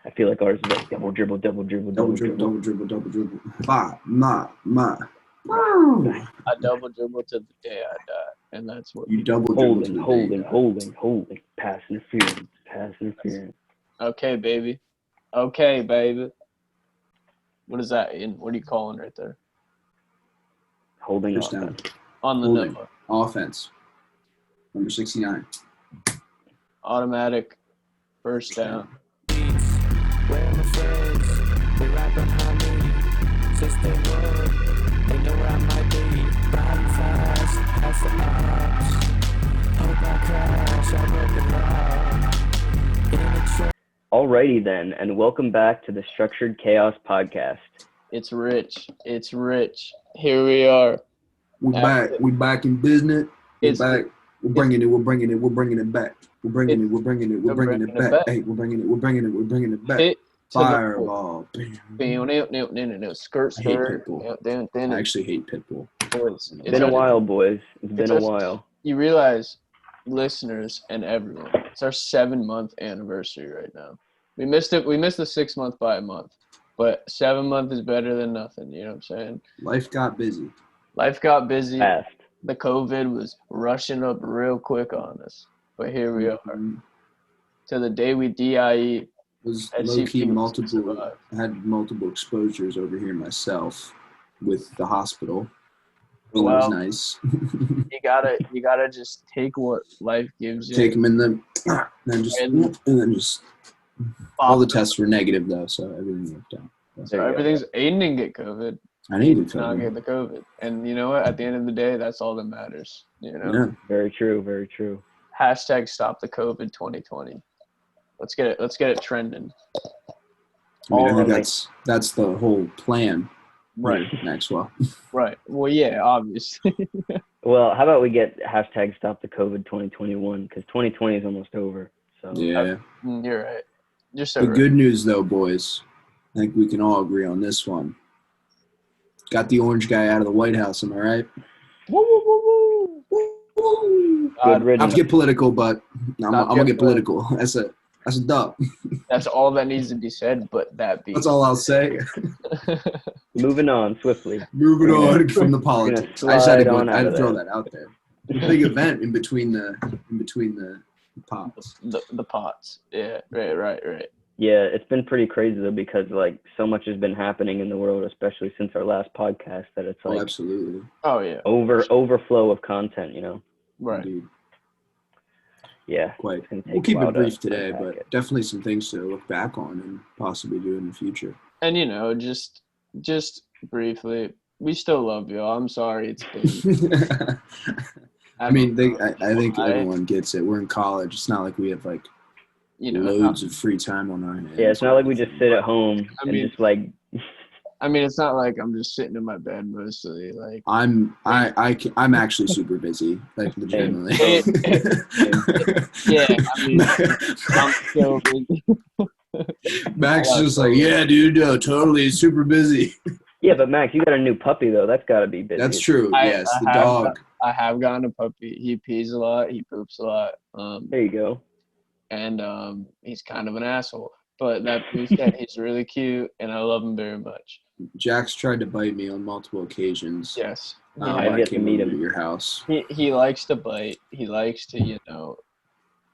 I feel like ours is like double dribble, double dribble, Double double dribble, dribble. double dribble, double dribble. Ma. I double dribble to the day I die, and that's what You double dribble to the day you die. Holding. Pass interference. Okay, baby. Okay, baby. What is that? What are you calling right there? Holding First down. offense. On the Holding. NOAA. Offense. Number 69. Automatic first down. Where are my friends? They right behind me. Since they would, they know where I might be. Riding fast, past the ops. Hope I crash, I broke the law. In a truck. Alrighty then, and welcome back to the Structured Chaos Podcast. It's rich. It's rich. Here we are. We back. We back in business. We It's- back. We're bringing it. We're bringing it. We're bringing it back. We're bringing it. We're bringing it. We're bringing it back. Hey, we're bringing it. We're bringing it. We're bringing it back. Hit to Fireball. the skirt, I hate skirt. Pitbull. I actually hate Pitbull. Boys, It's been a while, boys. It's been a while. You realize, listeners and everyone, it's our 7-month anniversary right now. We missed it. We missed the 6 month by a month, but 7 month is better than nothing. You know what I'm saying? Life got busy. Life got busy. Fast. The COVID was rushing up real quick on us, but here we are. To the day we DIE. Was I see low-key people multiple. survive. Had multiple exposures over here myself with the hospital. It Well, was nice. You gotta just take what life gives you. Take them in the, and then just. All the tests were negative though, so everything worked out. So everything's. Aiden didn't get COVID. I needed Did not COVID. get the COVID, and you know what? At the end of the day, that's all that matters. You know. Yeah. Very true, very true. Hashtag stop the COVID 2020. Let's get it trending. I mean, I think Alright. that's the whole plan. Right. Maxwell. Right. Well, yeah, obviously. Well, how about we get hashtag stop the COVID 2021, because 2020 is almost over. So Yeah. You're right. You're so The right. good news though, boys, I think we can all agree on this one. Got the orange guy out of the White House, am I right? Woo, woo, woo, woo. good Not riddance. to get political, but I'm Not gonna get get political. That's a dub. That's all that needs to be said, but that be. That's all I'll say. Moving on swiftly. Moving We're on from the politics. I just had to, I had to throw that out there. Big event in between the pots. the pots. Yeah. Right. Yeah, it's been pretty crazy though, because like so much has been happening in the world, especially since our last podcast, that it's Oh, like absolutely. Oh yeah. overflow of content, you know. Right. Indeed. Yeah. Quite. it's gonna take We'll a keep while it to brief today, unpack but it. definitely some things to look back on and possibly do in the future. And you know, just briefly, we still love you. I'm sorry it's been. I mean, I think everyone gets it. We're in college. It's not like we have like you know, loads of free time on our hands. Yeah, it's not like we just sit at home I mean- and just like I mean, it's not like I'm just sitting in my bed mostly. Like, I'm actually super busy, like legitimately. yeah, I mean, I'm so busy. Max is just like, yeah, dude, no, totally super busy. yeah, but Max, you got a new puppy though. That's got to be busy. That's true. Yes, the dog. I have gotten a puppy. He pees a lot. He poops a lot. There you go. And he's kind of an asshole. But that being said, he's really cute, and I love him very much. Jax tried to bite me on multiple occasions. Yes. I've When I yet to came meet over him. to your house. He likes to bite. He likes to,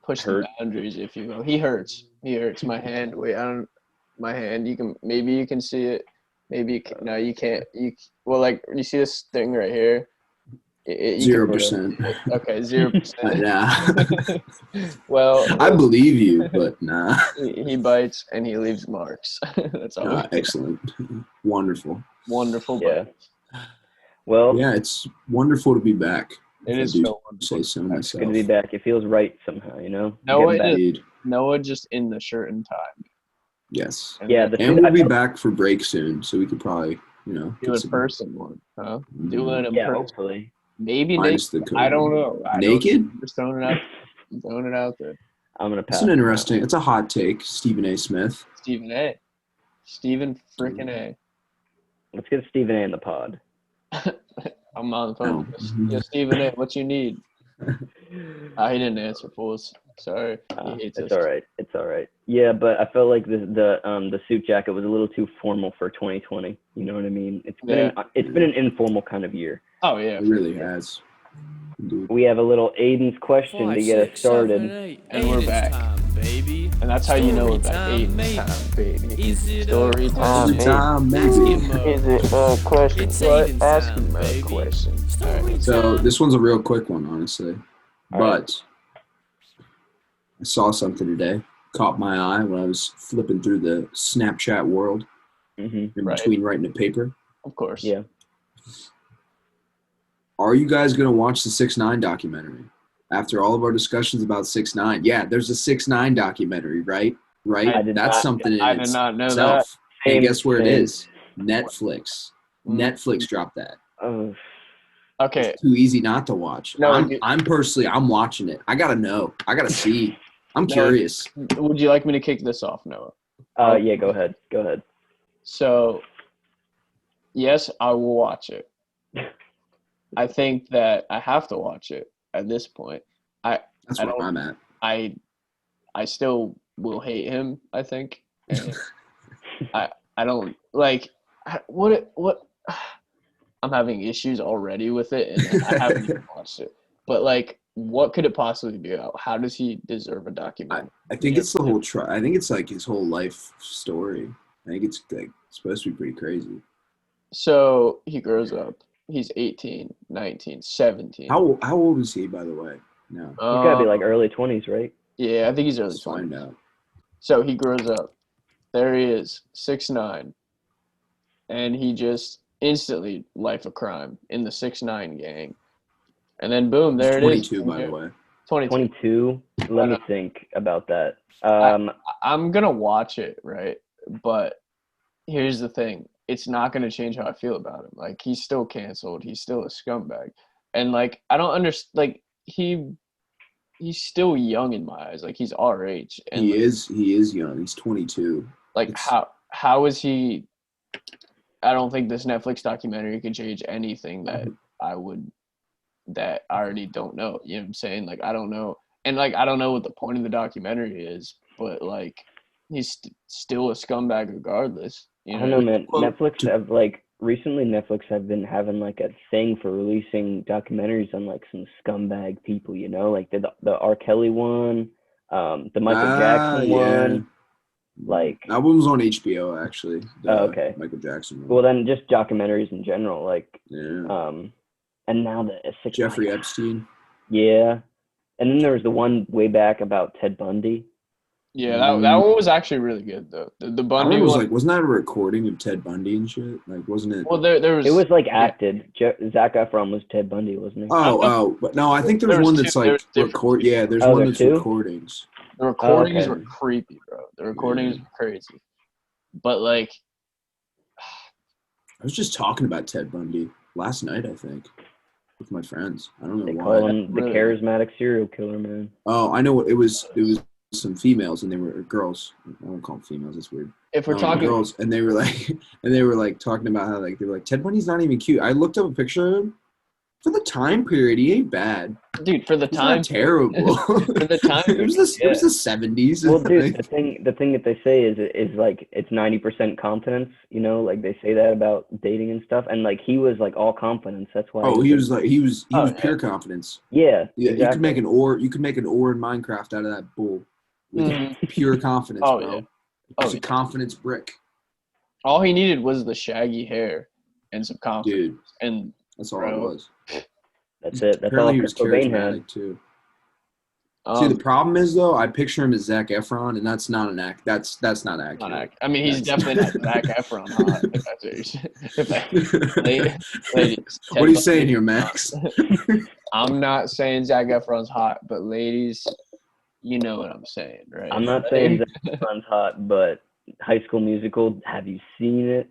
push Hurt. the boundaries, if you will. He hurts. My hand. Wait, my hand. Maybe you can see it. Maybe you can, no, you can't. Like you see this thing right here. You can- 0%. Okay, 0%. Nah. Well, I believe you, but nah. he bites and he leaves marks. That's all. Excellent. Wonderful. Wonderful Yeah. bites. Well, Yeah, it's wonderful to be back. It I is do so wonderful. say so it's myself. good to be back. It feels right somehow, you know. No, Getting it back. is. Indeed. Noah just in the shirt and tie. Yes. Yeah, And we'll be back for break soon, so we could probably, do get a some- person one, huh? Do it in Yeah, person. hopefully. Maybe minus naked. the I COVID. don't know. Naked? I'm just throwing it out. Throwing it out there. I'm gonna pass. It's an interesting. It's a hot take, Stephen A. Smith. Stephen A. Stephen freaking A. Let's get Stephen A in the pod. I'm on the phone. Oh. Yo, Stephen A. What you need? He didn't answer, fools. Sorry, he hates it's us. all right. It's all right. Yeah, but I felt like the suit jacket was a little too formal for 2020. You know what I mean? It's been an informal kind of year. Oh yeah, It really has. Indeed. We have a little Aiden's question to get us started. And we're back. Time, baby. And that's how you know we're back. Story time, Aiden's time, baby. Is it Story a time, Time, Ask maybe. him a Is it a question? It's What? Aiden's Ask time, him a baby. question. Story All right. So time. this one's a real quick one, honestly. All But I saw something today, caught my eye when I was flipping through the Snapchat world Mm-hmm. in Right. between writing a paper. Of course. Yeah. Are you guys going to watch the 6ix9ine documentary? After all of our discussions about 6ix9ine. Yeah, there's a 6ix9ine documentary, right? Right? I did That's not- something in I did not know that. itself. And guess where it Same. is? Netflix. Mm. Netflix dropped that. Oh, Okay. It's too easy not to watch. No, I'm personally, I'm watching it. I got to know. I got to see. I'm No. curious. Would you like me to kick this off, Noah? yeah. Go ahead. Go ahead. So, yes, I will watch it. I think that I have to watch it at this point. That's I where don't- I'm at. I still will hate him, I think. And I don't like what I'm having issues already with it, and I haven't even watched it. But like, what could it possibly be about? How does he deserve a documentary? I think it's the whole I think it's like his whole life story. I think it's like supposed to be pretty crazy. So he grows up. He's 18, 19, 17. How old is he, by the way? No. He's gotta be like early 20s, right? Yeah, I think he's early Let's 20s. find out. So he grows up. There he is, 6ix9ine. And he just instantly life of crime in the 6ix9ine gang. And then boom, there He's it is. 22, by the way. 22. 22. Let me think about that. I'm gonna watch it, right? But here's the thing: it's not gonna change how I feel about him. Like, he's still canceled. He's still a scumbag, and like, I don't understand. Like, he's still young in my eyes. Like, he's our age, and He is young. He's 22. like, It's- how is he? I don't think this Netflix documentary can change anything that I already don't know. You know what I'm saying? Like, I don't know. And like, I don't know what the point of the documentary is, but like, he's still a scumbag regardless. You I know? don't know, man. Well, Netflix have recently Netflix have been having like a thing for releasing documentaries on like some scumbag people, you know, like the R. Kelly one, the Michael Jackson one. Like, that one was on HBO actually. okay. Michael Jackson one. Well, then just documentaries in general, like, Yeah. and now the 6ix9ine. Jeffrey Epstein. Yeah, and then there was the one way back about Ted Bundy. Yeah, that one was actually really good though. The Bundy was one. like, wasn't that a recording of Ted Bundy and shit? Like, wasn't it? Well, there was. It was like acted. Zac Efron was Ted Bundy, wasn't he? But no, I think there's There was one two- that's there like was different record. people. Yeah, there's Oh, one there's that's two? recordings. The recordings okay. were creepy, bro. The recordings were crazy. But like, I was just talking about Ted Bundy last night, I think, with my friends. I don't know They why. call him the Really? charismatic serial killer, man. Oh, I know what it was. It was some females, and they were girls. I don't call them females. That's weird. if we're talking, girls, and they were like, talking about how like they were like Ted Bundy's not even cute. I looked up a picture of him. For the time period, he ain't bad. dude, for the He's time, not terrible. for the time, it was the 70s. Well, dude, the thing that they say is like it's 90% confidence. You know, like they say that about dating and stuff. And like he was like all confidence. That's why. he was yeah. pure confidence. Yeah. Yeah, exactly. you could make an ore in Minecraft out of that bull with Mhm. pure confidence, Oh, bro. yeah. It's Oh, a confidence brick, all he needed was the shaggy hair and some confidence. dude. And That's all Bro. it was. That's it. That's all Apparently, he was Kurt Cobain had. charismatic too. See, the problem is though, I picture him as Zac Efron, and that's not an act. That's not accurate. not act. I mean, he's definitely not Zac Efron hot. If that's what you're saying. If that, ladies, What are you saying here, Max? I'm not saying Zac Efron's hot, but ladies, you know what I'm saying, right? I'm not saying Zac Efron's hot, but High School Musical. Have you seen it?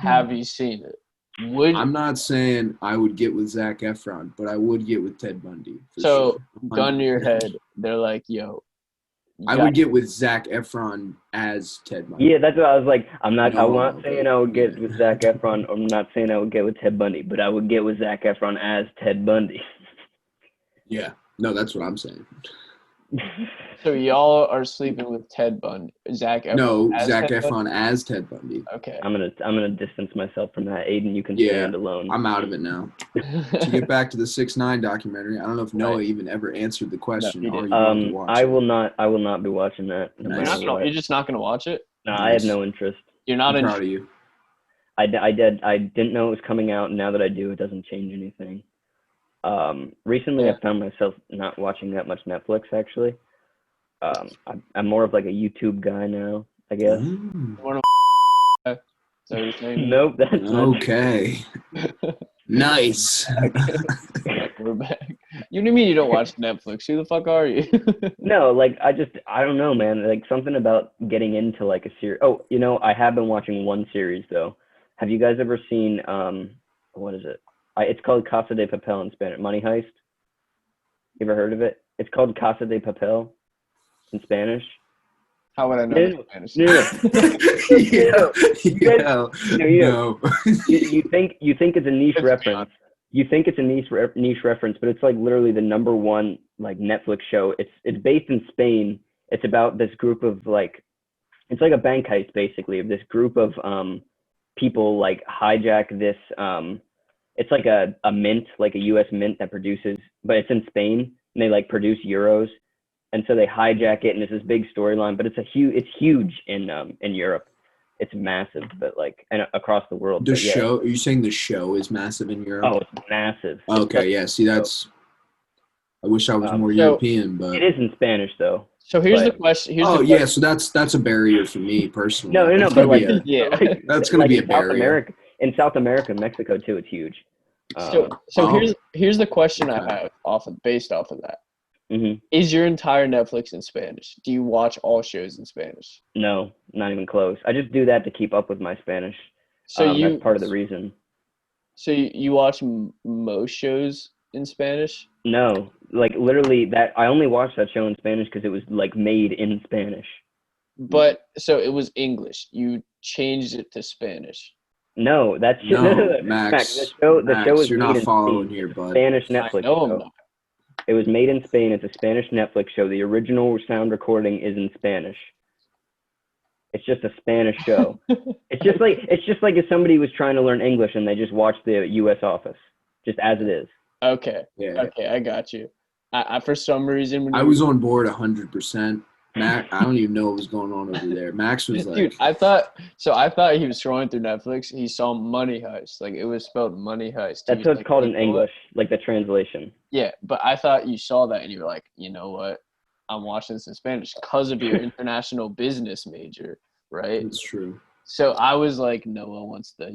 Have you seen it? Would I'm not saying I would get with Zac Efron, but I would get with Ted Bundy. For so sure. gun to your head. They're like, yo. I would get with Zac Efron as Ted Bundy. Yeah, that's what I was like. I'm not No, saying I would get with Zac Efron. I'm not saying I would get with Ted Bundy, but I would get with Zac Efron as Ted Bundy. Yeah. No, that's what I'm saying. So y'all are sleeping with Ted Bundy, Zac Efron. No, as Zac Ted Efron Bundy? as Ted Bundy. Okay. I'm gonna distance myself from that. Aiden, you can Yeah, stand alone. I'm out of it now. To get back to the 6ix9ine documentary, I don't know if Noah Right. even ever answered the question. he Are did. you going to watch I it? will not be watching that. No Nice. matter what. You're just not gonna watch it. No, I have no interest. You're not I'm in. proud of you. I didn't know it was coming out, and now that I do, it doesn't change anything. Recently, Yeah. I've found myself not watching that much Netflix, actually. I'm more of like a YouTube guy now, I guess. Oh, Is that what you're saying? Nope, that's not okay. Nice. We're back. You mean you don't watch Netflix? Who the fuck are you? No, like I don't know, man. Like something about getting into like a series. Oh, I have been watching one series though. Have you guys ever seen what is it? It's called Casa de Papel in Spanish. Money Heist. You ever heard of it? It's called Casa de Papel in Spanish. How would I know No, Spanish? No. You think it's a niche It's reference. not. You think it's a niche reference, but it's like literally the number one like Netflix show. It's based in Spain. It's about this group of like, it's like a bank heist basically of this group of people like hijack this it's like a mint, like a US mint that produces, but it's in Spain and they like produce euros. And so they hijack it and it's this big storyline, but it's huge in Europe. It's massive, but like and across the world. The but yeah. show? Are you saying the show is massive in Europe? Oh, it's massive. Okay, yeah. See, that's. I wish I was more European, but it is in Spanish though. So here's the question. yeah. So that's a barrier for me personally. No, That's but gonna like, be a- yeah. that's gonna be a barrier. In South America, Mexico too, it's huge. So here's the question I have based off of that. Mhm. Is your entire Netflix in Spanish? Do you watch all shows in Spanish? No, not even close. I just do that to keep up with my Spanish. So that's part of the reason. So you watch most shows in Spanish? No, like literally that. I only watched that show in Spanish because it was like made in Spanish. But so it was English. You changed it to Spanish. No, that's No, Max. The show is you're made not in following Spain. here, bud. Spanish Netflix I know I'm show. not. It was made in Spain. It's a Spanish Netflix show. The original sound recording is in Spanish. It's just a Spanish show. It's just like if somebody was trying to learn English and they just watched the U.S. Office, just as it is. Okay. Yeah. Okay, I got you. I for some reason I was on board 100%. Max, I don't even know what was going on over there. Max was like, dude, I thought he was scrolling through Netflix. He saw Money Heist. Like it was spelled Money Heist. That's what it's called in English, like the translation. Yeah, but I thought you saw that and you were like, you know what? I'm watching this in Spanish because of your international business major, right? that's true. So I was like, Noah wants to,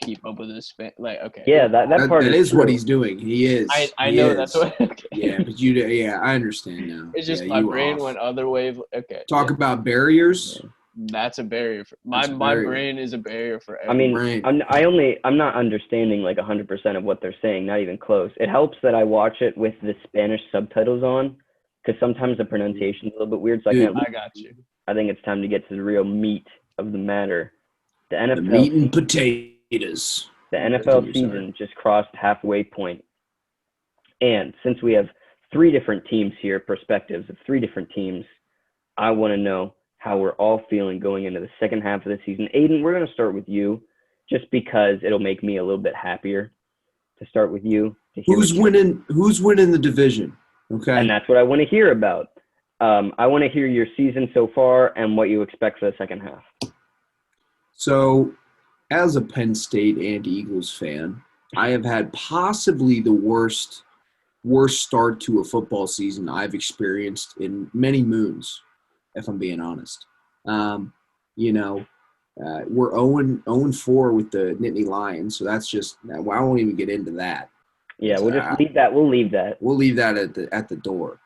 keep up with his like, okay. Yeah, that part that is is what true. he's doing. He is. I He know is. that's what. Okay. Yeah, but I understand now. It's just Yeah, my you were brain off. went other way. Okay. Talk about barriers. That's a barrier for That's a my barrier. brain is a barrier for I everyone. mean, Right. I'm not understanding like 100% of what they're saying, not even close. It helps that I watch it with the Spanish subtitles on, because sometimes the pronunciation is a little bit weird. So Dude, I got you. I think it's time to get to the real meat of the matter. The NFL, the meat and potatoes. the NFL Sorry. season just crossed halfway point. And since we have three different teams here, perspectives of three different teams, I want to know how we're all feeling going into the second half of the season. Aiden, we're going to start with you, just because it'll make me a little bit happier to start with you. Who's winning the division? Okay. And that's what I want to hear about. I want to hear your season so far and what you expect for the second half. So, as a Penn State and Eagles fan, I have had possibly the worst start to a football season I've experienced in many moons, if I'm being honest. We're 0-4 with the Nittany Lions, so that's just – I won't even get into that. Yeah, we'll just leave that. We'll leave that. We'll leave that at the door.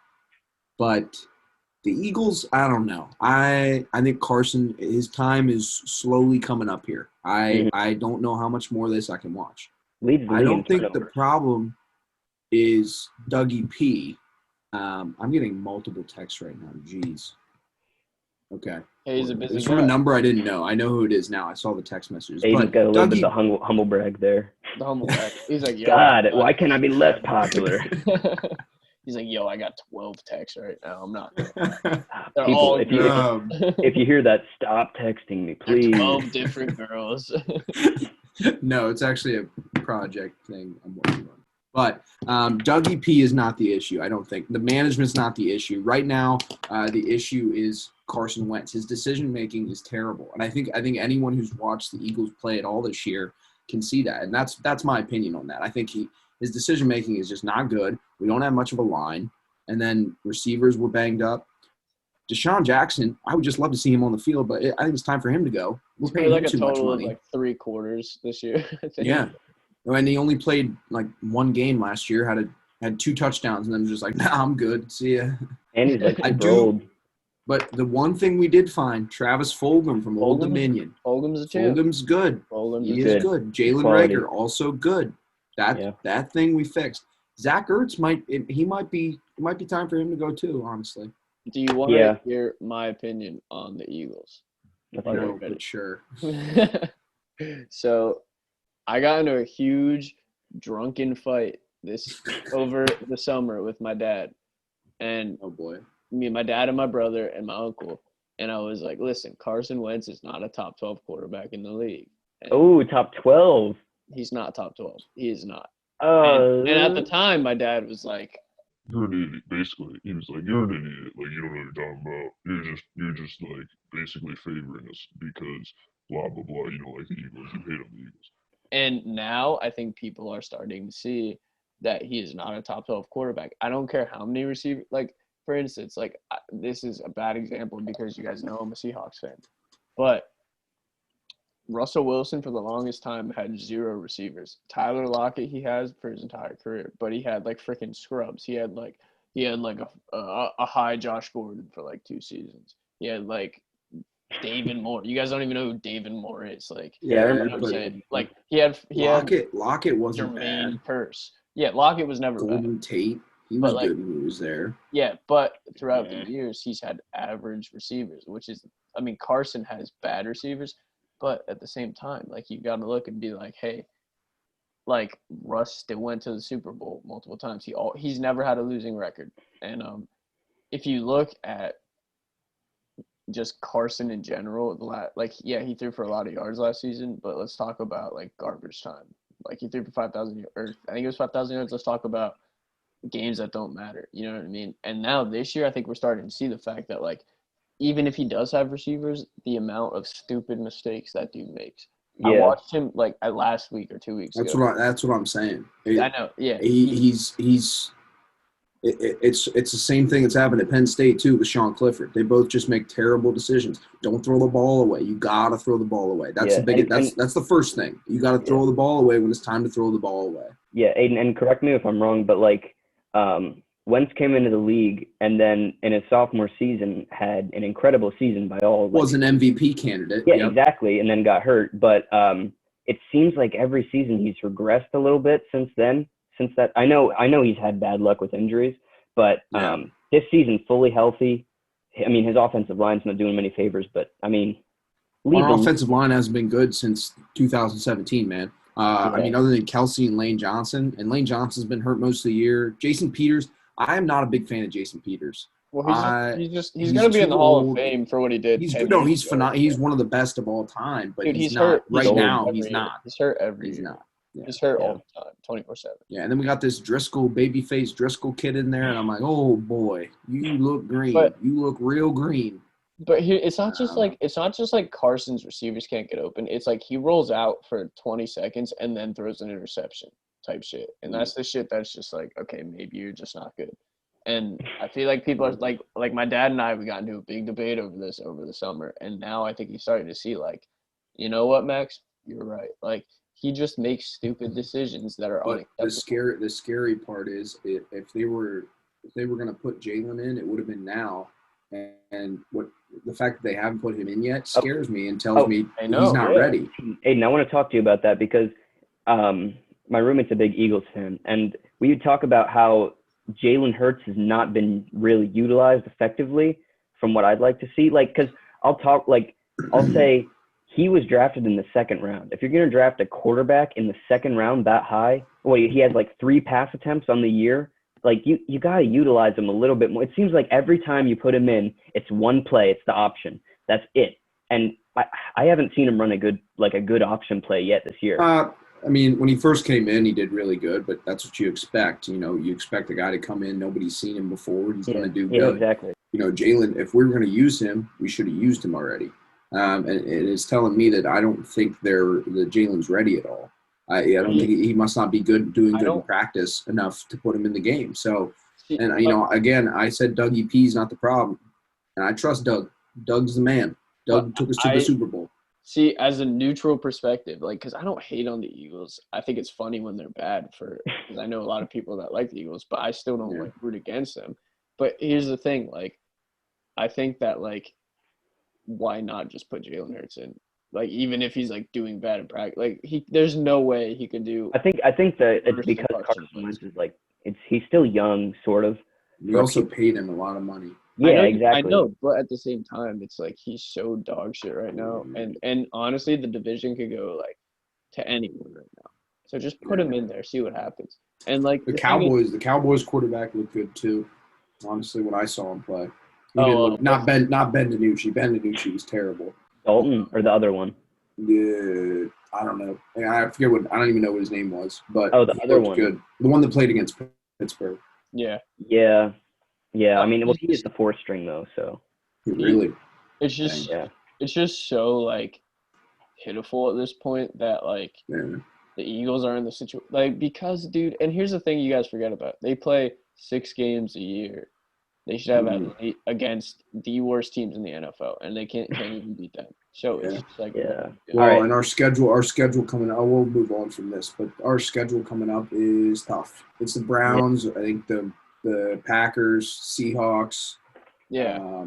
But the Eagles, I don't know. I think Carson, his time is slowly coming up here. I don't know how much more of this I can watch. I don't think the problem is Dougie P. I'm getting multiple texts right now. Jeez. Okay. Hey, he's a busy It's guy. from a number I didn't know. I know who it is now. I saw the text messages. Aiden's But got a little bit Dougie, of the humble brag there. The humble guy. He's like, yo, God, why can't I be less popular? He's like, yo, I got 12 texts right now. I'm not. They're People, all if girls. you hear that, stop texting me, They're please. 12 different girls. No, it's actually a project thing I'm working on. But Dougie P is not the issue, I don't think. The management's not the issue. Right now, the issue is Carson Wentz. His decision-making is terrible. And I think anyone who's watched the Eagles play at all this year can see that. And that's my opinion on that. I think his decision-making is just not good. We don't have much of a line. And then receivers were banged up. Deshaun Jackson, I would just love to see him on the field, but I think it's time for him to go. We're paying like him a too much total of money. like 3 quarters this year. I think. Yeah. And he only played like one game last year, had 2 touchdowns, and then was just like, nah, I'm good. See ya. And he's like super old. But the one thing we did find, Travis Fulgham from Old Dominion. Fulgham's a champ. Fulgham's good. He is good. Jalen Reagor also good. That thing we fixed. Zach Ertz might be time for him to go too, honestly. Do you want to hear my opinion on the Eagles? No, but sure. So I got into a huge drunken fight over the summer with my dad. And oh boy. Me and my dad and my brother and my uncle. And I was like, listen, Carson Wentz is not a top 12 quarterback in the league. Oh, top 12. He's not top 12. He is not. And at the time, my dad was like, you're an idiot, basically. He was like, you're an idiot. Like, you don't know what you're talking about. You're just like, basically favoring us because blah, blah, blah. You don't like the Eagles. You hate on the Eagles. And now I think people are starting to see that he is not a top 12 quarterback. I don't care how many receivers. Like, for instance, like this is a bad example because you guys know I'm a Seahawks fan. But Russell Wilson for the longest time had 0 receivers. Tyler Lockett he has for his entire career, but he had like freaking scrubs. He had like a high Josh Gordon for like 2 seasons. He had like David Moore. You guys don't even know who David Moore is. Like, yeah, you know what I'm saying? Like he had Lockett wasn't Jermaine bad. Purse. Yeah, Lockett was never Golden bad. Tate. He was good when he was there. Yeah, but throughout the years, he's had average receivers, which is, I mean, Carson has bad receivers, but at the same time, like, you got to look and be like, hey, like, Russ still went to the Super Bowl multiple times. He's never had a losing record. And if you look at just Carson in general, he threw for a lot of yards last season, but let's talk about, like, garbage time. Like, he threw for 5,000, or I think it was 5,000 yards. Let's talk about games that don't matter. You know what I mean? And now this year, I think we're starting to see the fact that, like, even if he does have receivers, the amount of stupid mistakes that dude makes. Yeah. I watched him, like, last week or 2 weeks ago. That's what I'm saying. I know, yeah. It's the same thing that's happened at Penn State, too, with Sean Clifford. They both just make terrible decisions. Don't throw the ball away. You got to throw the ball away. That's that's the first thing. You got to throw the ball away when it's time to throw the ball away. Yeah, Aiden, and correct me if I'm wrong, but, like, Wentz came into the league and then in his sophomore season had an incredible season by all. Was an MVP candidate. Yeah, exactly, and then got hurt. But it seems like every season he's regressed a little bit since then. Since that, I know he's had bad luck with injuries, but this season fully healthy. I mean, his offensive line's not doing many favors, but I mean, our offensive line hasn't been good since 2017, man. I mean, other than Kelsey and Lane Johnson, and Lane Johnson's been hurt most of the year. Jason Peters, I am not a big fan of Jason Peters. Well, he's going to be in the Hall of Fame for what he did. He's phenomenal. He's one of the best of all time, but he's not. Hurt. Right now, he's not. He's hurt every year. He's not. Yeah. He's hurt all the time, 24/7. Yeah, and then we got this babyface Driscoll kid in there, and I'm like, oh boy, you look green. You look real green. But it's not just like Carson's receivers can't get open. It's like he rolls out for 20 seconds and then throws an interception type shit. And that's the shit that's just like, okay, maybe you're just not good. And I feel like people are like my dad and I, we got into a big debate over this over the summer. And now I think he's starting to see, like, you know what, Max? You're right. Like, he just makes stupid decisions that are unacceptable. The scary part is if they were going to put Jalen in, it would have been now. And the fact that they haven't put him in yet scares me and tells me he's not ready. Aiden, I want to talk to you about that because my roommate's a big Eagles fan, and we would talk about how Jalen Hurts has not been really utilized effectively from what I'd like to see. Like, because I'll say he was drafted in the second round. If you're going to draft a quarterback in the second round that high, he had like 3 pass attempts on the year. like you got to utilize him a little bit more. It seems like every time you put him in, it's one play, it's the option. That's it. And I haven't seen him run a good option play yet this year. I mean, when he first came in, he did really good, but that's what you expect. You expect a guy to come in, nobody's seen him before, he's going to do good. Yeah, exactly. Jalen, if we were going to use him, we should have used him already. And it's telling me that I don't think that Jalen's ready at all. I don't think he must not be doing good in practice enough to put him in the game. So, and again, I said Dougie P's not the problem, and I trust Doug. Doug's the man. Doug took us to the Super Bowl. See, as a neutral perspective, because I don't hate on the Eagles. I think it's funny when they're bad because I know a lot of people that like the Eagles, but I still don't root against them. But here's the thing, I think that why not just put Jalen Hurts in? Even if he's doing bad in practice, there's no way he could do. I think that it's because Carson Wentz is he's still young, sort of. We also paid him a lot of money. Yeah, exactly. I know, but at the same time, it's he's so dog shit right now, and honestly, the division could go to anyone right now. So just put him in there, see what happens. And the Cowboys quarterback looked good too. Honestly, when I saw him play, not Ben DiNucci. Ben DiNucci was terrible. Dalton or the other one? Yeah, I don't know. I forget I don't even know what his name was. But the other one, good. The one that played against Pittsburgh. Yeah. Yeah, I mean, he is the fourth string though, so. Really? It's just so pitiful at this point that the Eagles are in the situation because dude, and here's the thing you guys forget about: they play 6 games a year. They should have against the worst teams in the NFL, and they can't even beat them. So it's just Well, right. And our schedule coming up. We'll move on from this, but our schedule coming up is tough. It's the Browns. I think the Packers, Seahawks. Yeah.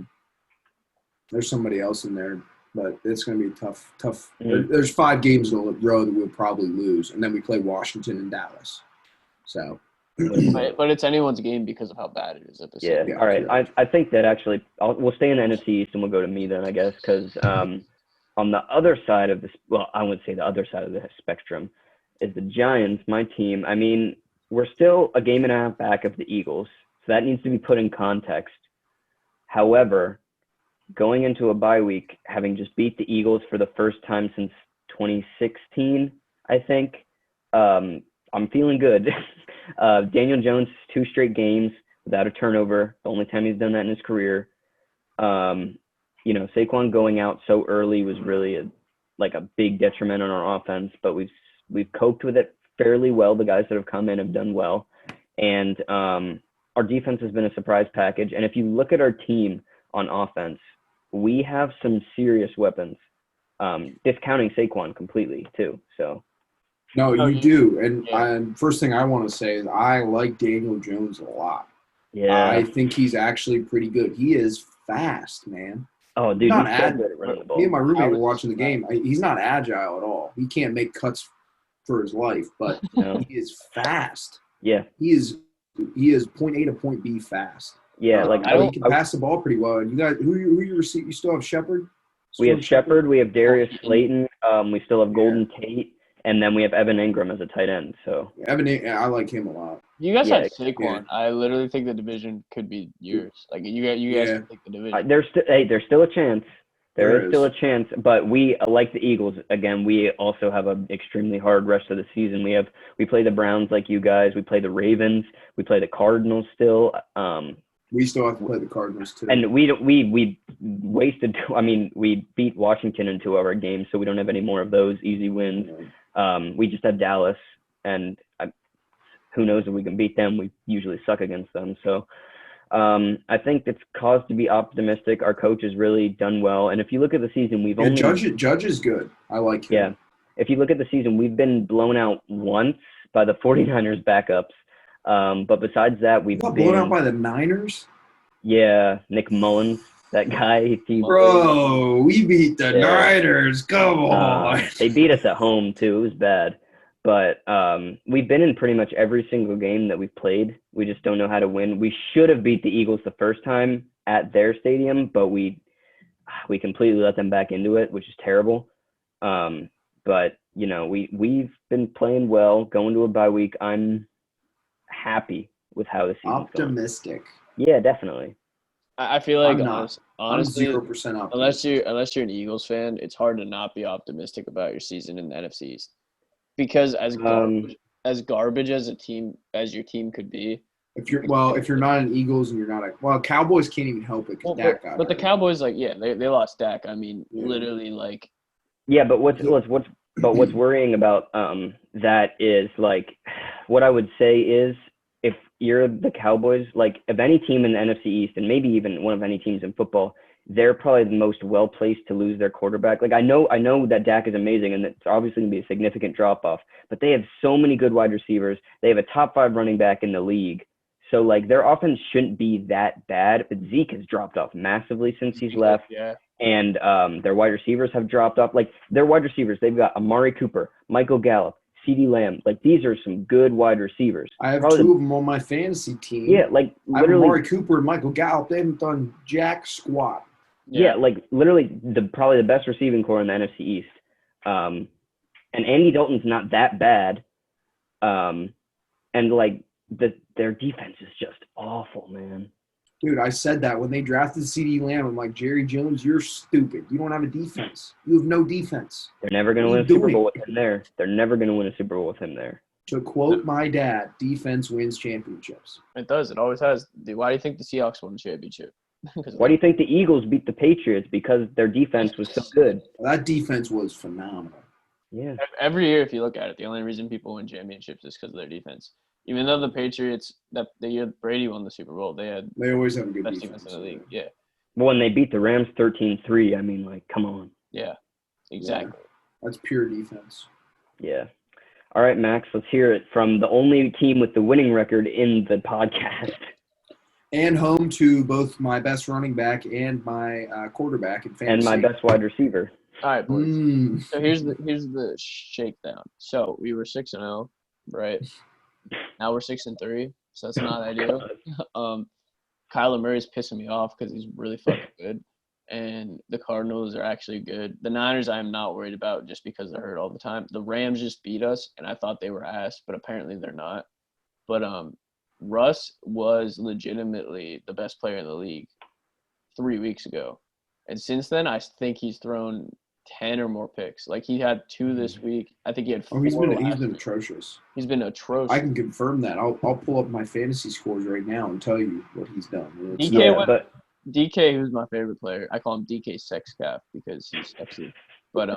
There's somebody else in there, but it's going to be tough. There's 5 games in a row that we'll probably lose, and then we play Washington and Dallas. So. But it's anyone's game because of how bad it is at this time. Yeah. All right. I think that actually we'll stay in the NFC East and we'll go to me then, I guess, because on the other side of this, well, I wouldn't say the other side of the spectrum is the Giants, my team. I mean, we're still a game and a half back of the Eagles, so that needs to be put in context. However, going into a bye week, having just beat the Eagles for the first time since 2016, I think, I'm feeling good. Daniel Jones, 2 straight games without a turnover, the only time he's done that in his career. Saquon going out so early was really a big detriment on our offense, but we've coped with it fairly well. The guys that have come in have done well, and our defense has been a surprise package. And if you look at our team on offense, we have some serious weapons, discounting Saquon completely too. So. No, you do. And first thing I want to say is I like Daniel Jones a lot. Yeah. I think he's actually pretty good. He is fast, man. Oh, dude, he's so good at running the ball. Me and my roommate were watching the game. He's not agile at all. He can't make cuts for his life, but he is fast. Yeah. He is point A to point B fast. Yeah, he can pass the ball pretty well. And you guys, who you receive? You still have Shepard? We have Shepard. We have Darius Slayton. We still have Golden Tate. And then we have Evan Ingram as a tight end. So I like him a lot. You guys had Saquon. Yeah. I literally think the division could be yours. You guys can take the division. There's still a chance. There is still a chance, but we, like the Eagles, again, we also have an extremely hard rest of the season. We play the Browns like you guys. We play the Ravens. We play the Cardinals still. We still have to play the Cardinals too. And we wasted. I mean, we beat Washington in 2 of our games, so we don't have any more of those easy wins. We just have Dallas, and who knows if we can beat them. We usually suck against them. So I think it's cause to be optimistic. Our coach has really done well. And if you look at the season, we've only – Judge is good. I like him. Yeah. If you look at the season, we've been blown out once by the 49ers backups. But besides that, we've been – blown out by the Niners? Yeah, Nick Mullins. That guy. Bro, we beat the Niners. Come on. They beat us at home, too. It was bad. But we've been in pretty much every single game that we've played. We just don't know how to win. We should have beat the Eagles the first time at their stadium, but we completely let them back into it, which is terrible. But, we've been playing well, going to a bye week. I'm happy with how the season's going. Optimistic. Yeah, definitely. I feel like I'm not. honestly, I'm 0% optimistic. unless you're an Eagles fan, it's hard to not be optimistic about your season in the NFC East. Because as garbage as a team as your team could be. If you're not an Eagles and you're not Cowboys can't even help it because Dak got but the hurt. Cowboys, like, yeah, they lost Dak. I mean, literally, like. Yeah, but what's worrying about that is, like, what I would say is, if you're the Cowboys, like, if any team in the NFC East, and maybe even one of any teams in football, they're probably the most well placed to lose their quarterback. Like, I know that Dak is amazing, and it's obviously going to be a significant drop off. But they have so many good wide receivers. They have a top 5 running back in the league. So, like, their offense shouldn't be that bad. But Zeke has dropped off massively since he's left. Yeah. And their wide receivers have dropped off. Like, their wide receivers, they've got Amari Cooper, Michael Gallup, CeeDee Lamb. Like, these are some good wide receivers. I have two of them on my fantasy team. Yeah, like, I have literally. Amari Cooper and Michael Gallup. They haven't done jack squat. Yeah, like, literally probably the best receiving core in the NFC East. And Andy Dalton's not that bad. And, like, their defense is just awful, man. Dude, I said that when they drafted CeeDee Lamb. I'm like, Jerry Jones, you're stupid. You don't have a defense. You have no defense. They're never going to win a Super Bowl with him there. They're never going to win a Super Bowl with him there. To quote my dad, defense wins championships. It does. It always has. Why do you think the Seahawks won the championship? Why do you think the Eagles beat the Patriots? Because their defense was so good. That defense was phenomenal. Yeah. Every year, if you look at it, the only reason people win championships is because of their defense. Even though the Patriots, that the year Brady won the Super Bowl, they always have a good best defense in the league. Yeah. When they beat the Rams 13-3, I mean, like, come on. Yeah, exactly. Yeah, that's pure defense. Yeah. All right, Max, let's hear it from the only team with the winning record in the podcast. And home to both my best running back and my quarterback in fantasy. And my best wide receiver. All right, boys. So here's the shakedown. So we were 6-0, right? Now we're 6-3, so that's not ideal. Kyler Murray's pissing me off because he's really fucking good, and the Cardinals are actually good. The Niners I am not worried about just because they're hurt all the time. The Rams just beat us, and I thought they were ass, but apparently they're not. But Russ was legitimately the best player in the league 3 weeks ago, and since then I think he's thrown 10 or more picks. Like, he had 2 this week. I think he had 4. He's been atrocious. He's been atrocious. I can confirm that. I'll pull up my fantasy scores right now and tell you what he's done. DK, who's my favorite player, I call him DK Sex Cap because he's sexy. But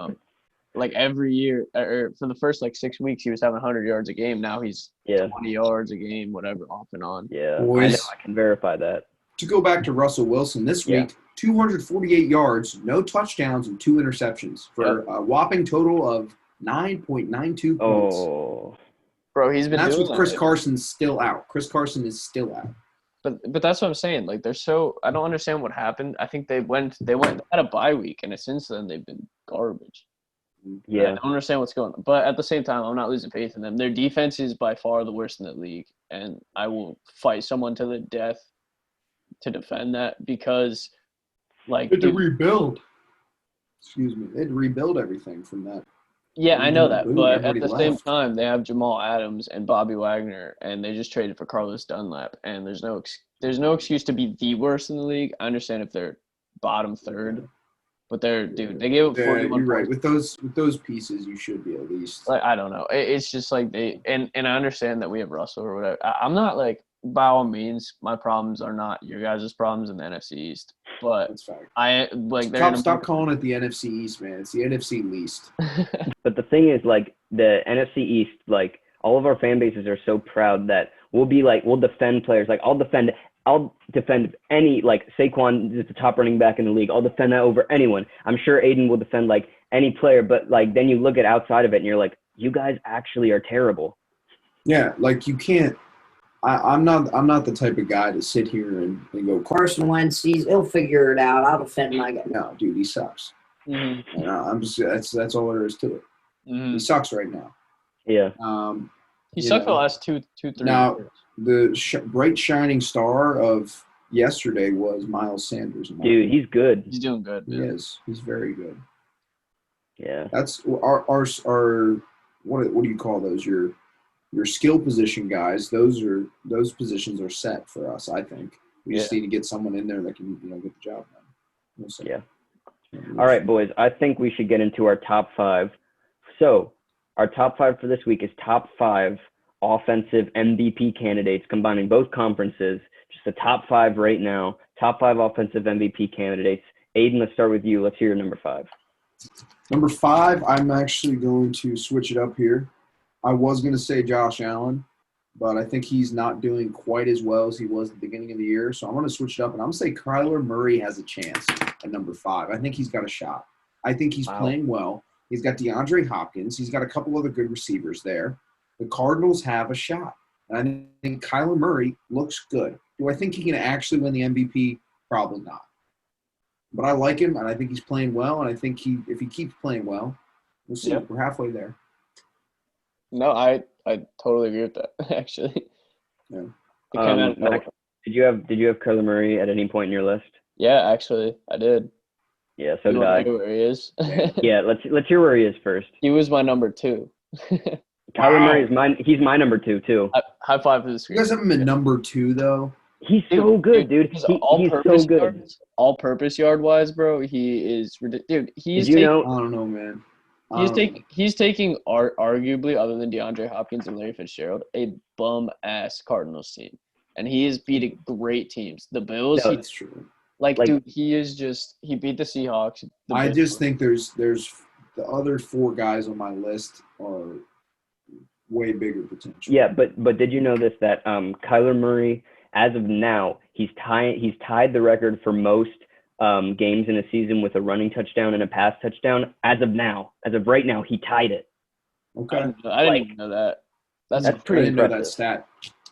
like every year, or for the first like 6 weeks, he was having 100 yards a game. Now he's 20 yards a game, whatever, off and on. Yeah, Boys, I know. I can verify that. To go back to Russell Wilson this week, 248 yards, no touchdowns, and 2 interceptions for a whopping total of 9.92 points. Oh, bro, he's been. And that's doing with Chris that. Carson's still out. Chris Carson is still out. But that's what I'm saying. Like, they're so. I don't understand what happened. I think they had a bye week, and since then they've been garbage. Yeah, I don't understand what's going on. But at the same time, I'm not losing faith in them. Their defense is by far the worst in the league, and I will fight someone to the death to defend that because, like, They had to rebuild. Excuse me. They had to rebuild everything from that. Yeah, I know that, but at the same left. time, they have Jamal Adams and Bobby Wagner, and they just traded for Carlos Dunlap, and there's no excuse to be the worst in the league. I understand if they're bottom third, but they gave up 41 you're right. points. With those pieces, you should be at least. Like, I don't know. It's just like and I understand that we have Russell or whatever. I'm not like, by all means, my problems are not your guys' problems in the NFC East. But that's fact. I like Stop calling it the NFC East, man. It's the NFC least. But the thing is, like, the NFC East, like, all of our fan bases are so proud that we'll defend players. Like, I'll defend any, like, Saquon is the top running back in the league. I'll defend that over anyone. I'm sure Aiden will defend, like, any player. But, like, then you look at outside of it and you're like, you guys actually are terrible. Yeah, like, you can't. I'm not the type of guy to sit here and go, Carson Wentz, he'll figure it out. I'll defend my guy. No, dude, he sucks. Mm-hmm. I'm just that's all there is to it. Mm-hmm. He sucks right now. Yeah. He sucked the last 2-3 now, years. The bright shining star of yesterday was Miles Sanders. Dude, he's good. He's doing good. He is. He's very good. Yeah. That's our what do you call those? Your your skill position guys, those positions are set for us. I think we just need to get someone in there that can get the job done. We'll see. Yeah. All right, boys. I think we should get into our top 5. So our top 5 for this week is top 5 offensive MVP candidates, combining both conferences. Just the top 5 right now. Top 5 offensive MVP candidates. Aiden, let's start with you. Let's hear your number 5. Number 5, I'm actually going to switch it up here. I was going to say Josh Allen, but I think he's not doing quite as well as he was at the beginning of the year. So I'm going to switch it up, and I'm going to say Kyler Murray has a chance at number 5. I think he's got a shot. I think he's playing well. He's got DeAndre Hopkins. He's got a couple other good receivers there. The Cardinals have a shot. And I think Kyler Murray looks good. Do I think he can actually win the MVP? Probably not. But I like him, and I think he's playing well, and I think if he keeps playing well, we'll see. Yep. We're halfway there. No, I totally agree with that, actually. Yeah. Max, did you have Kyler Murray at any point in your list? Yeah, actually, I did. Yeah, so did I. Where he is? Yeah, let's hear where he is first. He was my number 2. Kyler Murray is mine. He's my number 2 too. High five for the screen. You guys have him at number 2 though. He's so good, dude. He's so good. All-purpose yard-wise, bro, he is ridiculous. Dude, I don't know, man. He's taking arguably, other than DeAndre Hopkins and Larry Fitzgerald, a bum-ass Cardinals team, and he is beating great teams. The Bills. No, that's true. Like, dude, he beat the Seahawks. I just think there's the other 4 guys on my list are way bigger potential. Yeah, but did you know this, that Kyler Murray, as of now, he's tied the record for most games in a season with a running touchdown and a pass touchdown. As of right now, he tied it. Okay. I didn't even know that. That's pretty impressive. Know that stat.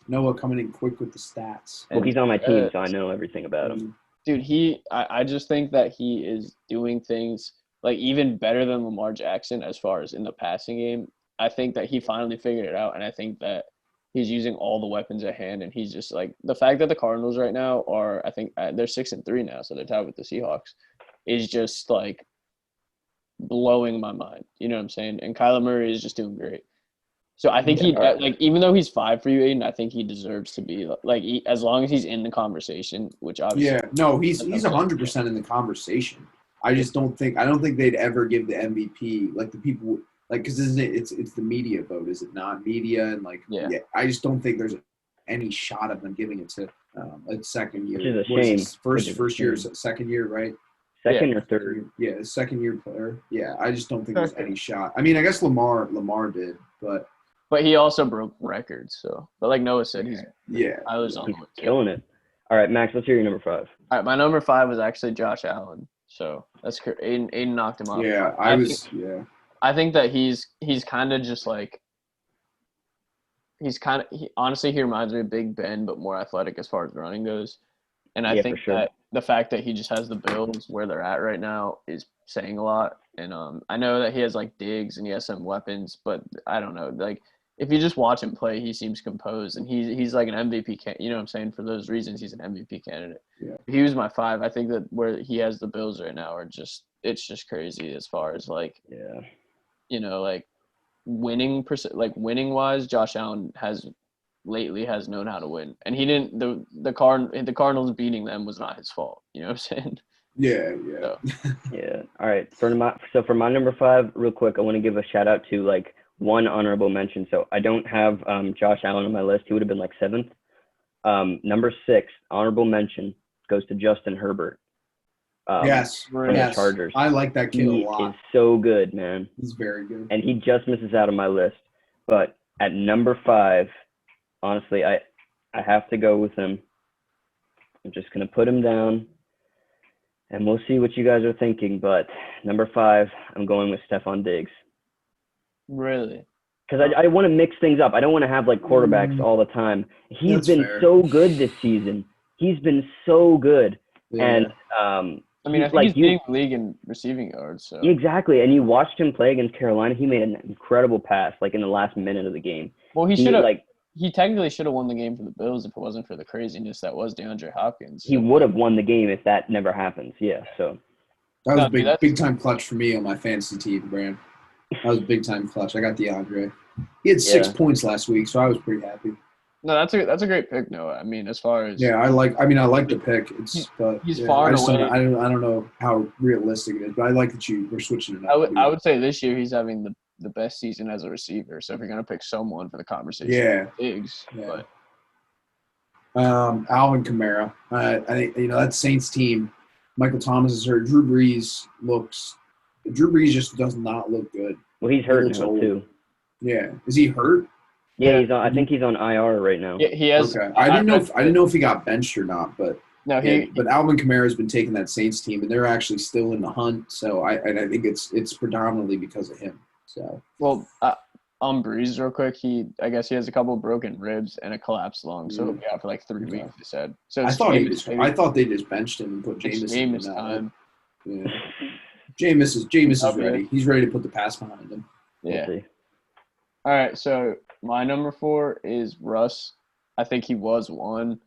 Noah coming in quick with the stats. Well, he's on my team, so I know everything about him. Dude, I just think that he is doing things like even better than Lamar Jackson as far as in the passing game. I think that he finally figured it out, and I think that he's using all the weapons at hand, and he's just like the fact that the Cardinals right now are, I think they're 6-3 now, so they're tied with the Seahawks, is just like blowing my mind. You know what I'm saying? And Kyler Murray is just doing great. So I think even though he's 5 for you, Aiden, I think he deserves to be as long as he's in the conversation, which obviously he's 100% in the conversation. I don't think they'd ever give the MVP like the people. Like, because isn't it? It's the media vote, is it not? Media and I just don't think there's any shot of them giving it to a second year. Which is a shame. First year, second year, right? Second or third? Yeah, second year player. Yeah, I just don't think there's any shot. I mean, I guess Lamar did, but he also broke records. So, but like Noah said, he's killing it. All right, Max, let's hear your number 5. All right, my number 5 was actually Josh Allen. So that's Aiden knocked him off. Yeah, I think that he's kind of just like honestly he reminds me of Big Ben, but more athletic as far as running goes. And I think that the fact that he just has the Bills where they're at right now is saying a lot. And I know that he has like Diggs and he has some weapons, but I don't know. Like if you just watch him play, he seems composed, and he's like an MVP. You know what I'm saying? For those reasons, he's an MVP candidate. Yeah. He was my 5. I think that where he has the Bills right now it's just crazy as far as like like winning wise, Josh Allen has known how to win, and he didn't. The Cardinals beating them was not his fault. You know what I'm saying? Yeah. So. Yeah. All right. For my number 5, real quick, I want to give a shout out to like one honorable mention. So I don't have Josh Allen on my list. He would have been like 7th. Number 6, honorable mention goes to Justin Herbert. From the Chargers. I like that kid a lot. He is so good, man. He's very good. And he just misses out on my list. But at number 5, honestly, I have to go with him. I'm just going to put him down, and we'll see what you guys are thinking. But number 5, I'm going with Stephon Diggs. Really? Because I want to mix things up. I don't want to have like quarterbacks all the time. He's been so good this season. He's been so good. Yeah. And I mean, I think he's leading the league in receiving yards. So. Exactly. And you watched him play against Carolina. He made an incredible pass, like in the last minute of the game. Well, he should have. He technically should have won the game for the Bills if it wasn't for the craziness that was DeAndre Hopkins. So. He would have won the game if that never happens. Yeah. So that was big time clutch for me on my fantasy team, Brand. That was big time clutch. I got DeAndre. He had 6 Yeah. points last week, so I was pretty happy. No, that's a great pick, Noah. I mean, as far as Yeah, I like the pick. He's far I and just away. I don't know how realistic it is, but I like that we're switching it up. I would say this year he's having the best season as a receiver. So if you're gonna pick someone for the conversation, Yeah. Diggs. Yeah. But Alvin Kamara. I think that Saints team. Michael Thomas is hurt. Drew Brees just does not look good. Well, he's hurt looks now old. too. Yeah, is he hurt? Yeah, he's on. I think he's on IR right now. yeah, he has. Okay, I didn't know if he got benched or not, but No, but Alvin Kamara has been taking that Saints team, and they're actually still in the hunt. So I think it's predominantly because of him. So on Breeze real quick, I guess he has a couple of broken ribs and a collapsed lung, so he'll be out for like 3 weeks. They said. So I thought they just benched him and put Jameis in. Jameis time. Yeah, Jameis is ready. He's ready to put the pass behind him. Yeah. We'll see. All right, so my number 4 is Russ. I think he was 1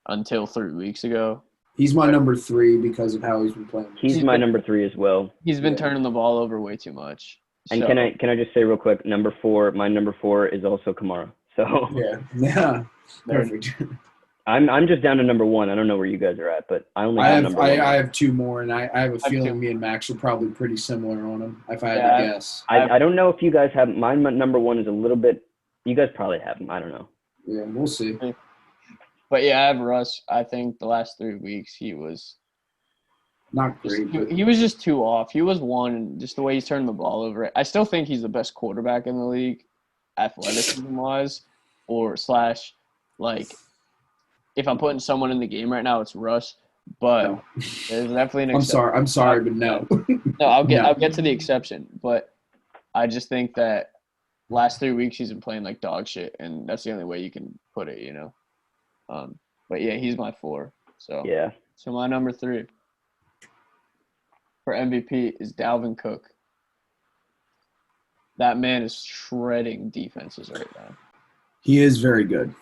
until 3 weeks ago. He's my number 3 because of how he's been playing. He's my number 3 as well. He's been turning the ball over way too much. And So- can I just say real quick, number 4, my number 4 is also Kamara. So Yeah, perfect. I'm just down to number 1. I don't know where you guys are at, but I only have number 1. I have 2 more, and I have a I have feeling 2. me and Max are probably pretty similar on them. If I had to guess. I don't know if you guys have mine. My number 1 is a little bit. You guys probably have him. I don't know. Yeah, we'll see. But yeah, I have Russ. I think the last 3 weeks he was Not great. but- he was just too off. He was 1, and just the way he's turning the ball over. I still think he's the best quarterback in the league, athleticism wise, like if I'm putting someone in the game right now, it's Russ. But No. there's definitely an I'm exception. I'm sorry, but no. No, I'll No. get to the exception, but I just think that last 3 weeks he's been playing like dog shit, and that's the only way you can put it, But yeah, he's my 4. So Yeah. So my number 3 for MVP is Dalvin Cook. That man is shredding defenses right now. He is very good.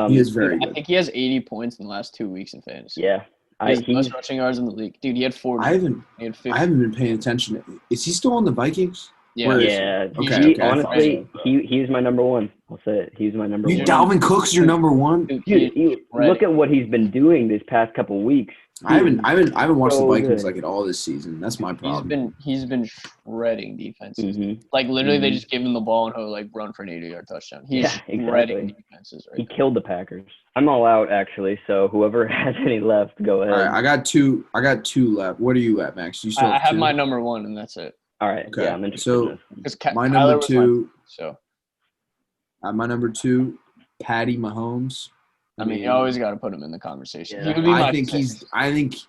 He is very I good. think he has 80 points in the last 2 weeks in fantasy. Yeah. He has the most rushing yards in the league. Dude, he had 40. I haven't He had 50. been paying attention. Is he still on the Vikings? Yeah. Where is he? Yeah. Okay, Honestly, he's my number 1. I'll say it. He's my number 1. Dalvin Cook's your number 1? Dude, look at what he's been doing this past couple weeks. I haven't watched the So Vikings good. like at all this season. That's my problem. He's been shredding defenses. Mhm. Like literally, they just give him the ball and he'll like run for an 80-yard touchdown. He's Yeah, shredding exactly. defenses He right now. killed the Packers. I'm all out actually. So whoever has any left, go ahead. All right, I got two left. What are you at, Max? You still I have 2? my number 1, and that's it. All right. Okay. Yeah, I'm interested. So, in this. Because my Kyler number was 2. So My number 2, Patty Mahomes. I mean, you always got to put him in the conversation. Yeah. He would be my I think fifth.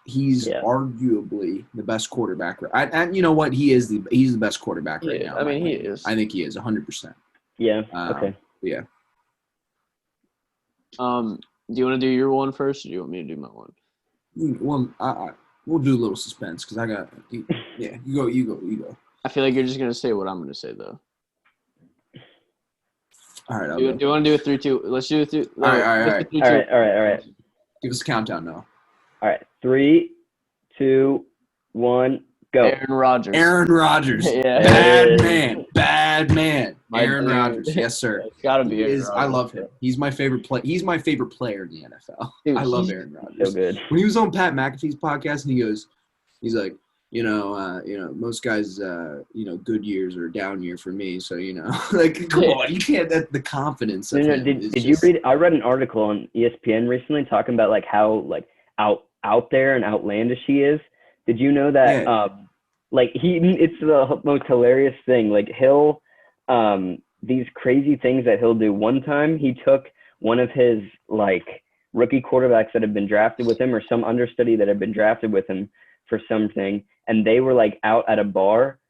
he's Yeah. arguably the best quarterback. And you know what? He's the best quarterback right Yeah, now. I mean, in my he opinion. is. I think he is 100%. Yeah. Okay. Yeah. Do you want to do your one first, or do you want me to do my one? Well, we'll do a little suspense because I got. Yeah, you go. I feel like you're just gonna say what I'm gonna say though. All right. I'll Do go. you want to do a 3-2? Let's do a 3. All right. All right. Give us a countdown now. All right. 3, 2, 1, go. Aaron Rodgers. Aaron Rodgers. Yeah. Bad man. My Aaron dude. Rodgers. Yes, sir. It's gotta be He Aaron is, Rodgers. I love him. He's my favorite He's my favorite player in the NFL. Dude, I love he's Aaron Rodgers. So good. When he was on Pat McAfee's podcast, and he's like, most guys, good years are a down year for me. So, like, come on, you can't. That the confidence. Of him is Did you just- read? I read an article on ESPN recently talking about like how like out there and outlandish he is. Did you know that? Yeah. It's the most hilarious thing. Like he'll these crazy things that he'll do. One time he took one of his like rookie quarterbacks that had been drafted with him, or some understudy that had been drafted with him for something, and they were like out at a bar,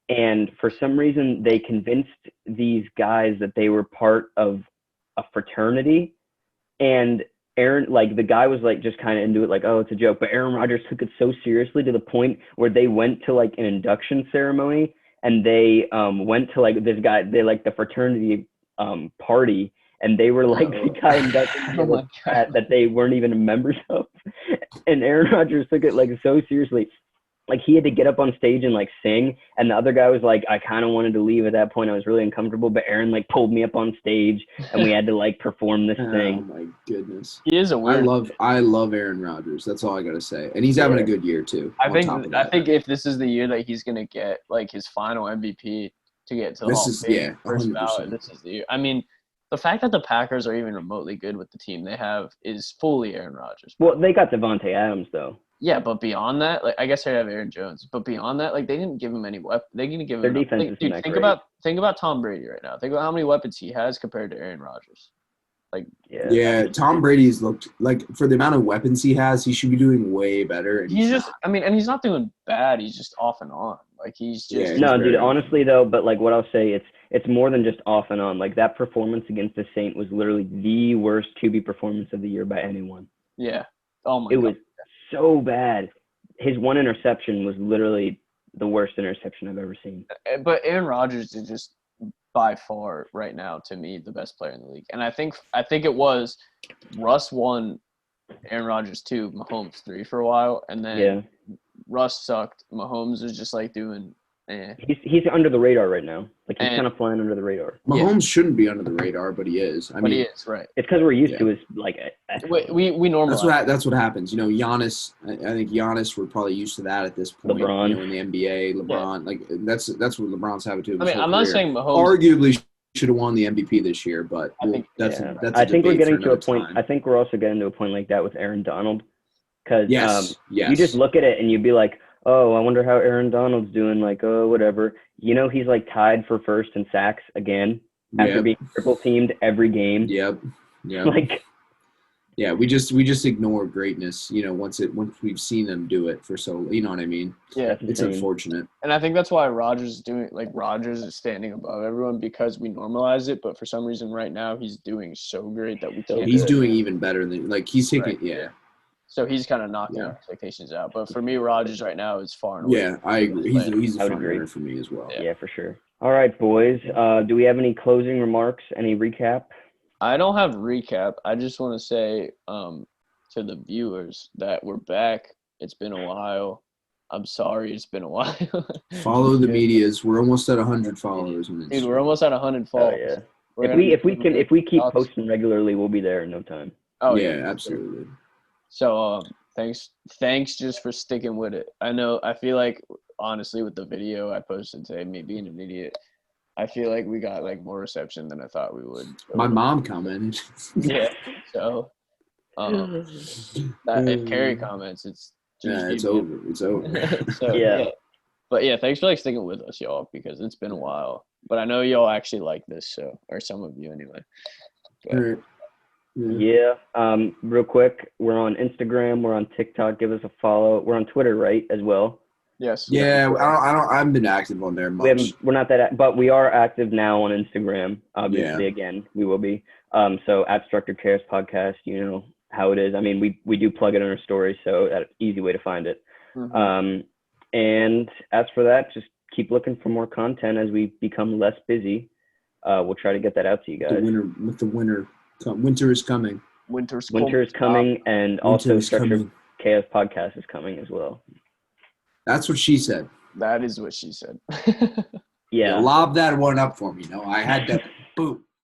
and for some reason they convinced these guys that they were part of a fraternity, and Aaron, like the guy was like just kind of into it, like, oh, it's a joke, but Aaron Rodgers took it so seriously to the point where they went to like an induction ceremony, and they went to like this guy, they like the fraternity party, and they were like the guy inducted that they weren't even members of, and Aaron Rodgers took it like so seriously. like he had to get up on stage and like sing, and the other guy was like, I kind of wanted to leave at that point. I was really uncomfortable, but Aaron like pulled me up on stage, and we had to like perform this Oh thing. my goodness. He is a weird. I love Aaron Rodgers. That's all I gotta say. And he's having a good year too. I think if this is the year that he's gonna get like his final MVP to get to the Hall of Fame first 100%. ballot, this is the year. I mean, the fact that the Packers are even remotely good with the team they have is fully Aaron Rodgers. Well, they got Devontae Adams though. Yeah, but beyond that, like I guess they have Aaron Jones, but beyond that, like they didn't give him any weapons. They didn't give him Their defense is not great. Think about Tom Brady right now. Think about how many weapons he has compared to Aaron Rodgers. Like Tom Brady's looked like for the amount of weapons he has, he should be doing way better. And he's just, I mean, and he's not doing bad. He's just off and on. Like he's just dude. Honestly, though, but like what I'll say, it's more than just off and on. Like that performance against the Saint was literally the worst QB performance of the year by anyone. Yeah. Oh my God. It was so bad. His one interception was literally the worst interception I've ever seen. But Aaron Rodgers is just by far right now to me the best player in the league, and I think it was Russ 1, Aaron Rodgers 2, Mahomes 3 for a while, and then Russ sucked. Mahomes was just like doing. He's under the radar right now. Like he's kind of flying under the radar. Mahomes shouldn't be under the radar, but he is. I mean, he is, right. It's because we're used to his like. We normalize. That's what happens. You know, Giannis. I think Giannis. We're probably used to that at this point. LeBron. You know, in the NBA, LeBron. Like that's what LeBron's having to. I mean, I'm not saying Mahomes arguably should have won the MVP this year, but I think I think we're getting to a point. I think we're also getting to a point like that with Aaron Donald, because you just look at it and you'd be like, oh, I wonder how Aaron Donald's doing. Like, oh, whatever. You know, he's like tied for first in sacks again after being triple teamed every game. Yep. Like, yeah, we just ignore greatness. You know, once we've seen them do it for so, you know what I mean? Yeah, it's unfortunate. And I think that's why Rodgers is standing above everyone, because we normalize it. But for some reason, right now, he's doing so great that we can't. He's doing even better than he's taking So he's kind of knocking our expectations out. But for me, Rodgers right now is far and away. Yeah, I agree. He's a front runner for me as well. Yeah, for sure. All right, boys. Do we have any closing remarks? Any recap? I don't have recap. I just want to say to the viewers that we're back. It's been a while. I'm sorry it's been a while. Follow the medias. We're almost at 100 followers. Dude, we're almost at 100 followers. Oh, yeah. If we keep posting regularly, we'll be there in no time. Oh yeah, absolutely. So thanks just for sticking with it. I feel like honestly with the video I posted today, me being an idiot, I feel like we got like more reception than I thought we would. My mom commented. Yeah. So if Carrie comments, it's over. It's over. So But yeah, thanks for like sticking with us, y'all, because it's been a while. But I know y'all actually like this show, or some of you anyway. But, real quick, we're on Instagram, we're on TikTok. Give us a follow. We're on Twitter, right, as well. Yes. Yeah, I haven't been active on there much. We're not that, but we are active now on Instagram. Obviously, again, we will be. So at Structured Chaos Podcast, you know how it is. I mean, we do plug it in our stories, so that's an easy way to find it. Mm-hmm. And as for that, just keep looking for more content as we become less busy. We'll try to get that out to you guys. Winter is coming. Winter is coming, and also Structured Chaos Podcast is coming as well. That's what she said. That is what she said. Yeah. Lob that one up for me. No, I had that. Boom.